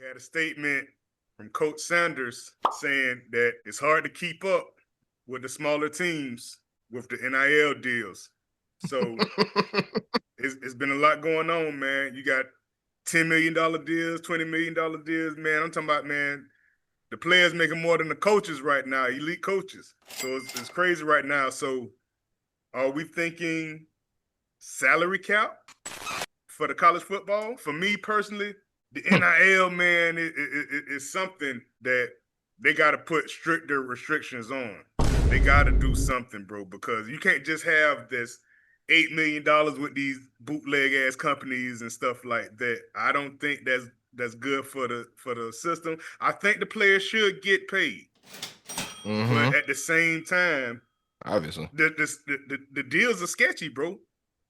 had a statement from Coach Sanders saying that it's hard to keep up with the smaller teams with the NIL deals. So it's been a lot going on, man. You got $10 million deals, $20 million deals, man. I'm talking about, man, the players making more than the coaches right now, elite coaches. So it's crazy right now. So are we thinking salary cap for the college football? For me personally, the NIL, man, is something that they got to put stricter restrictions on. They got to do something, bro, because you can't just have this $8 million with these bootleg ass companies and stuff like that. I don't think that's good for the system. I think the players should get paid, but at the same time, obviously, the deals are sketchy, bro.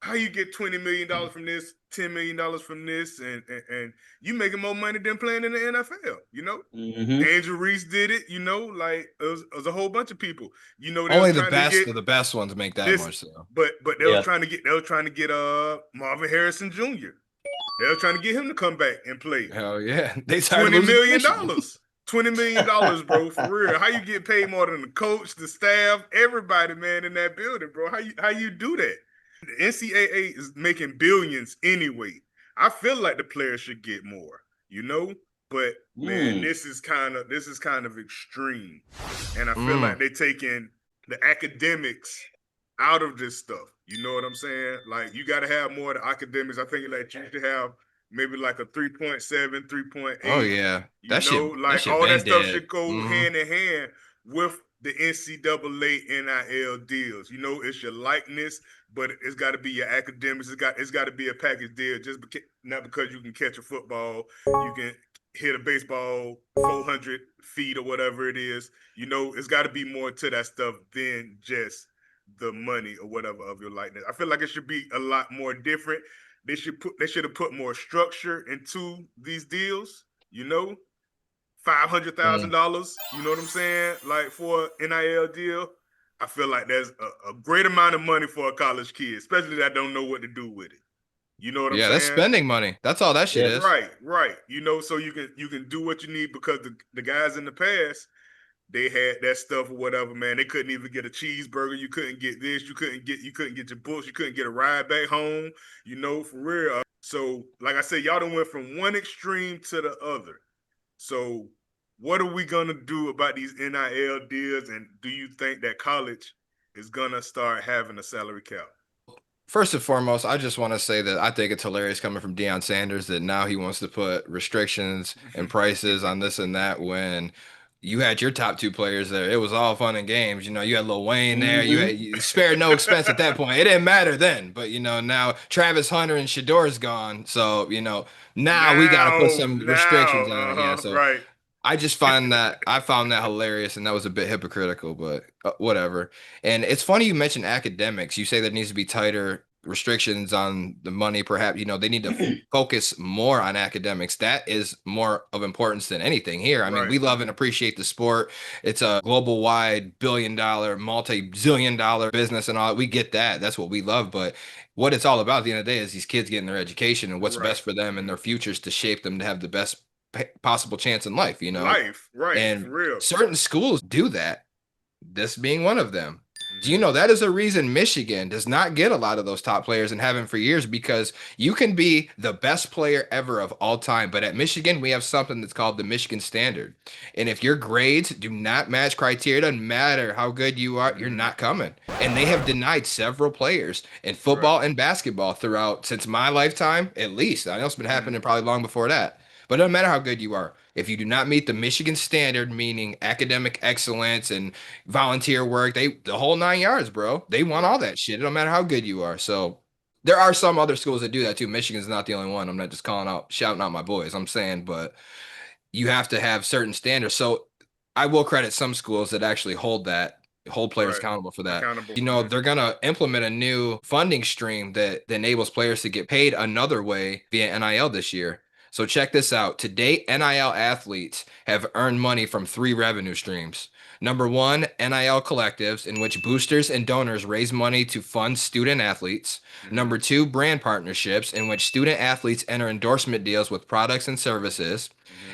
How you get $20 million from this, $10 million from this, and you making more money than playing in the NFL, you know? Andrew Reese did it, you know, like it was a whole bunch of people. You know, only the best of the best ones make that much though. But they were trying to get Marvin Harrison Jr. They were trying to get him to come back and play. Hell yeah. They $20 million. $20 million, bro, for real. How you get paid more than the coach, the staff, everybody, man, in that building, bro? How you do that? The NCAA is making billions anyway. I feel like the players should get more, you know? But man, this is kind of extreme. And I feel like they're taking the academics out of this stuff. You know what I'm saying? Like you gotta have more of the academics. I think like you should have maybe like a 3.7, 3.8. Oh yeah. That stuff should go hand in hand with the NCAA NIL deals. You know, it's your likeness, but it's got to be your academics. It's got to be a package deal. Not because you can catch a football, you can hit a baseball 400 feet or whatever it is. You know, it's got to be more to that stuff than just the money or whatever of your likeness. I feel like it should be a lot more different. They should have put more structure into these deals. You know. $500,000, you know what I'm saying? Like for an NIL deal, I feel like there's a great amount of money for a college kid, especially that don't know what to do with it. You know what I'm saying? Yeah, that's spending money. That's all that shit is. Right. You know, so you can do what you need because the guys in the past, they had that stuff or whatever, man. They couldn't even get a cheeseburger. You couldn't get this. You couldn't get your books. You couldn't get a ride back home. You know, for real. So, like I said, y'all done went from one extreme to the other. So what are we going to do about these NIL deals? And do you think that college is going to start having a salary cap? First and foremost, I just want to say that I think it's hilarious coming from Deion Sanders that now he wants to put restrictions and prices on this and that when you had your top two players there. It was all fun and games. You know, you had Lil Wayne there. You spared no expense at that point. It didn't matter then. But, you know, now Travis Hunter and Shador's gone. So, you know, now we got to put some restrictions on it. Yeah, so right. I found that hilarious, and that was a bit hypocritical, but whatever. And it's funny you mentioned academics. You say there needs to be tighter restrictions on the money, perhaps. You know, they need to focus more on academics. That is more of importance than anything here. I mean, we love and appreciate the sport. It's a global wide billion-dollar, multi-zillion-dollar business and all. We get that. That's what we love. But what it's all about at the end of the day is these kids getting their education and what's best for them and their futures to shape them to have the best possible chance in life, you know? And for real. Certain schools do that, this being one of them. Do you know that is a reason Michigan does not get a lot of those top players and haven't for years? Because you can be the best player ever of all time, but at Michigan, we have something that's called the Michigan Standard. And if your grades do not match criteria, it doesn't matter how good you are, you're not coming. And they have denied several players in football and basketball throughout, since my lifetime, at least. I know it's been happening probably long before that. But it doesn't matter how good you are. If you do not meet the Michigan standard, meaning academic excellence and volunteer work, the whole 9 yards, bro. They want all that shit. It don't matter how good you are. So there are some other schools that do that too. Michigan's not the only one. I'm not just shouting out my boys. I'm saying, but you have to have certain standards. So I will credit some schools that actually hold players accountable for that. You know, they're going to implement a new funding stream that enables players to get paid another way via NIL this year. So check this out. To date, NIL athletes have earned money from 3 revenue streams. Number one, NIL collectives, in which boosters and donors raise money to fund student athletes. Number two, brand partnerships, in which student athletes enter endorsement deals with products and services.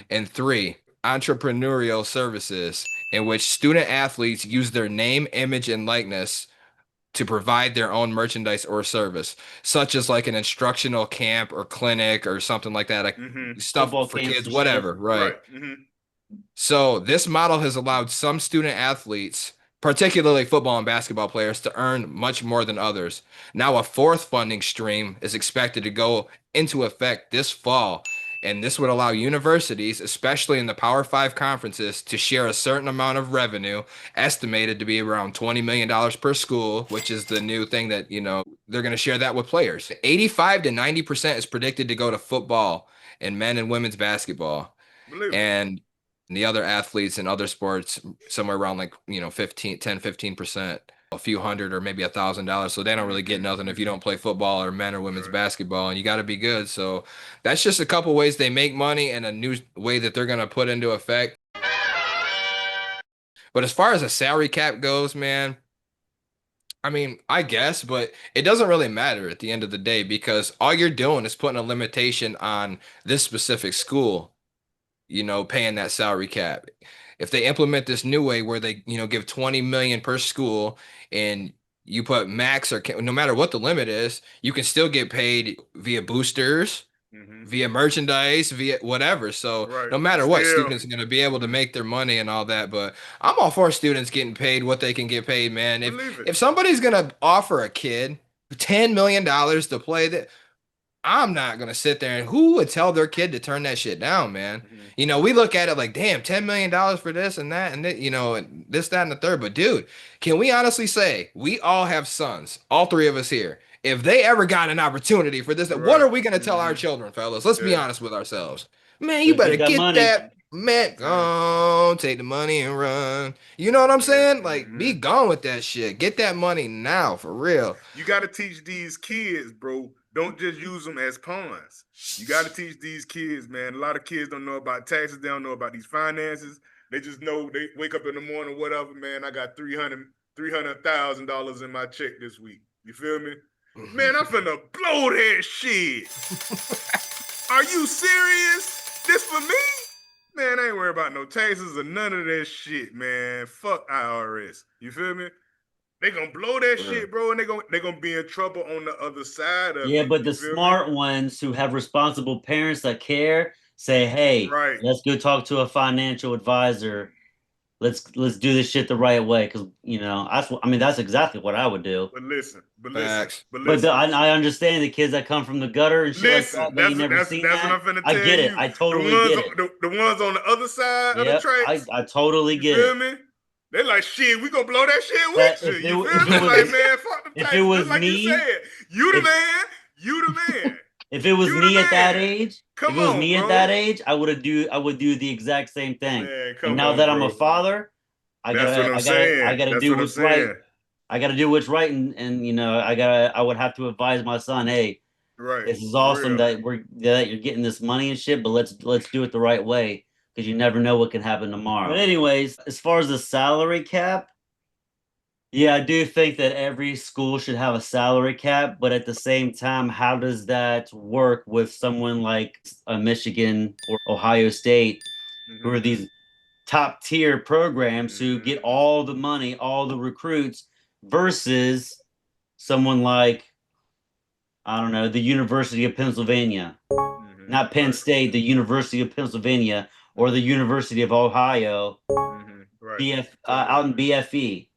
And three, entrepreneurial services, in which student athletes use their name, image, and likeness to provide their own merchandise or service, such as like an instructional camp or clinic or something like that, like stuff Football for camps kids, and shit. whatever, right? Right. So this model has allowed some student athletes, particularly football and basketball players, to earn much more than others. Now a fourth funding stream is expected to go into effect this fall, and this would allow universities, especially in the Power Five conferences, to share a certain amount of revenue, estimated to be around $20 million per school, which is the new thing that, they're going to share that with players. 85 to 90% is predicted to go to football and men and women's basketball. Believe it. And the other athletes in other sports, somewhere around like, 15%, a few hundred or maybe $1,000. So they don't really get nothing if you don't play football or men or women's basketball, and you got to be good. So that's just a couple ways they make money and a new way that they're going to put into effect. But as far as a salary cap goes, man, I mean, I guess, but it doesn't really matter at the end of the day, because all you're doing is putting a limitation on this specific school, paying that salary cap. If they implement this new way where they, give 20 million per school, and you put max or no matter what the limit is, you can still get paid via boosters, via merchandise, via whatever. So no matter what, students are going to be able to make their money and all that. But I'm all for students getting paid what they can get paid, man. If somebody's going to offer a kid $10 million to play that, I'm not gonna sit there, and who would tell their kid to turn that shit down, man? We look at it like, damn, $10 million for this and that, and this, that, and the third. But dude, can we honestly say we all have sons, all three of us here? If they ever got an opportunity for this, what are we gonna tell our children, fellas? Let's be honest with ourselves. Man, you better get that, man. Go take the money and run. You know what I'm saying? Like, be gone with that shit. Get that money now, for real. You got to teach these kids, bro. Don't just use them as pawns. You got to teach these kids, man. A lot of kids don't know about taxes. They don't know about these finances. They just know they wake up in the morning, whatever, man. I got $300,000 in my check this week. You feel me? Man, I'm finna blow that shit. Are you serious? This for me? Man, I ain't worried about no taxes or none of that shit, man. Fuck IRS. You feel me? They gonna blow that shit, bro, and they gonna be in trouble on the other side of it. Yeah, but the smart ones who have responsible parents that care say, "Hey, let's go talk to a financial advisor. Let's do this shit the right way." Because that's exactly what I would do. But listen. I understand the kids that come from the gutter and shit like that. That's what I'm finna tell you. I get it. I totally get it. The ones on the other side of the tracks. I totally get it. You feel me? They're like, shit, we gonna blow that shit with you. You feel me? Like, man, fuck the taxes. If it was like me, you said, you the man. If it was me at that age, I would do the exact same thing. Man, and now that I'm a father, I gotta do what's right. I gotta do what's right, and I would have to advise my son, hey, this is awesome that you're getting this money and shit, but let's do it the right way. Because you never know what can happen tomorrow. But anyways, as far as the salary cap, yeah, I do think that every school should have a salary cap. But at the same time, how does that work with someone like Michigan or Ohio State, who are these top tier programs who get all the money, all the recruits, versus someone like, I don't know, the University of Pennsylvania, not Penn State, the University of Pennsylvania, or the University of Ohio, out in BFE.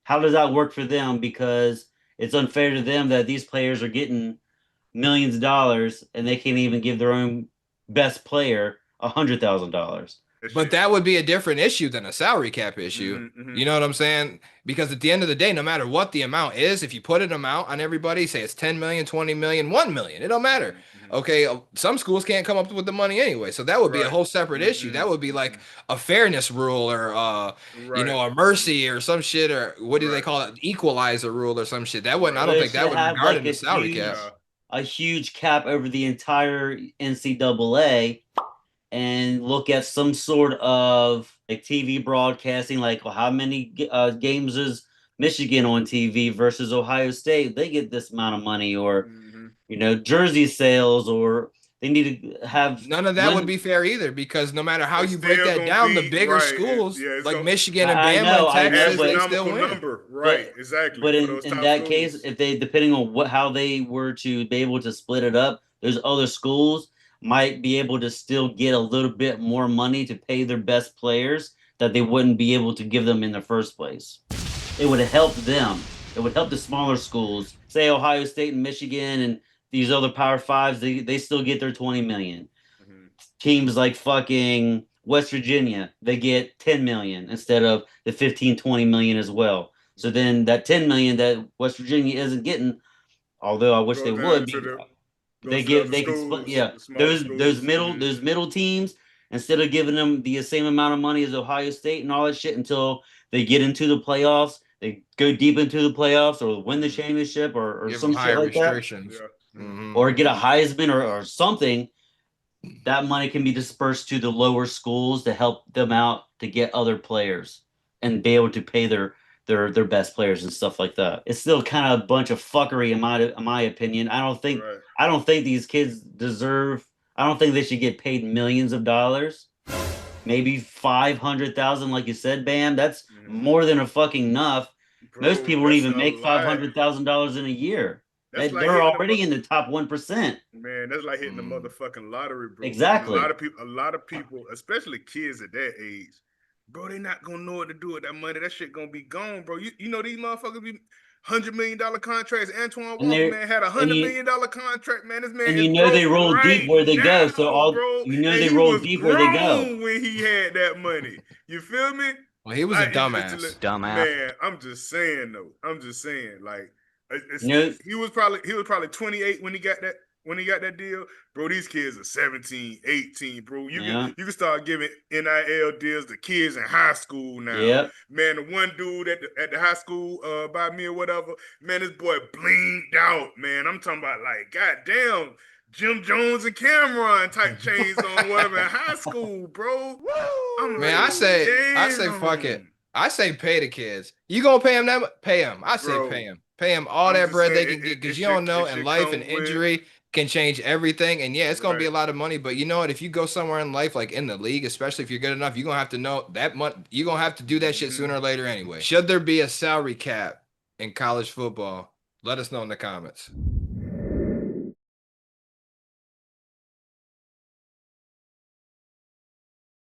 How does that work for them? Because it's unfair to them that these players are getting millions of dollars and they can't even give their own best player $100,000. But that would be a different issue than a salary cap issue. You know what I'm saying? Because at the end of the day, no matter what the amount is, if you put an amount on everybody, say it's 10 million, 20 million, 1 million, it don't matter. Okay, some schools can't come up with the money anyway. So that would be a whole separate issue. That would be like a fairness rule or, a mercy or some shit, or what do they call it? Equalizer rule or some shit. That wouldn't, I don't think that would regard in the salary cap. A huge cap over the entire NCAA. and look at some sort of like TV broadcasting, like how many games is Michigan on TV versus Ohio State, they get this amount of money, or jersey sales, or they need to have none of that would be fair either, because no matter how it's you break that down, the bigger schools like Michigan and Bama and Texas, they still win. Number. Right, exactly. But in that case, if they, depending on how they were to be able to split it up, those other schools might be able to still get a little bit more money to pay their best players that they wouldn't be able to give them in the first place. It would help them. It would help the smaller schools, say Ohio State and Michigan and these other Power Fives. They still get their 20 million. Teams like fucking West Virginia, they get 10 million instead of the 15, 20 million as well. So then that 10 million that West Virginia isn't getting, although I wish they would, they can split. Those middle teams, instead of giving them the same amount of money as Ohio State and all that shit until they get into the playoffs, they go deep into the playoffs or win the championship or some shit like that, or get a Heisman or something. That money can be dispersed to the lower schools to help them out to get other players and be able to pay their best players and stuff like that. It's still kind of a bunch of fuckery in my opinion. I don't think these kids deserve. I don't think they should get paid millions of dollars. Maybe 500,000, like you said, Bam. That's more than a fucking enough. Bro, most people don't even make $500,000 in a year. Like they're already in the top 1%. Man, that's like hitting the motherfucking lottery, bro. Exactly. A lot of people, especially kids at that age, bro, they not gonna know what to do with that money. That shit gonna be gone, bro. You know these motherfuckers be $100 million contracts. Antoine Walker, man, had $100 million contract, man. This man, and they roll deep where they go. So they roll deep where they go. When he had that money, you feel me? Well, he was a dumbass. Man, I'm just saying though. Like. He was probably 28 when he got that deal, bro. These kids are 17, 18, bro. You can start giving NIL deals to kids in high school now. Yep. Man, the one dude at the high school by me or whatever, man, this boy blinged out, man. I'm talking about like, goddamn, Jim Jones and Cameron type chains on whatever in high school, bro. I say fuck it. I say pay the kids. You gonna pay them that? Pay them. I say pay them. Pay them all that bread they can get, because you don't know, and life and injury can change everything. And yeah, it's gonna be a lot of money, but you know what? If you go somewhere in life, like in the league, especially if you're good enough, you're gonna have to know that money. You're gonna have to do that shit sooner or later anyway. Should there be a salary cap in college football? Let us know in the comments.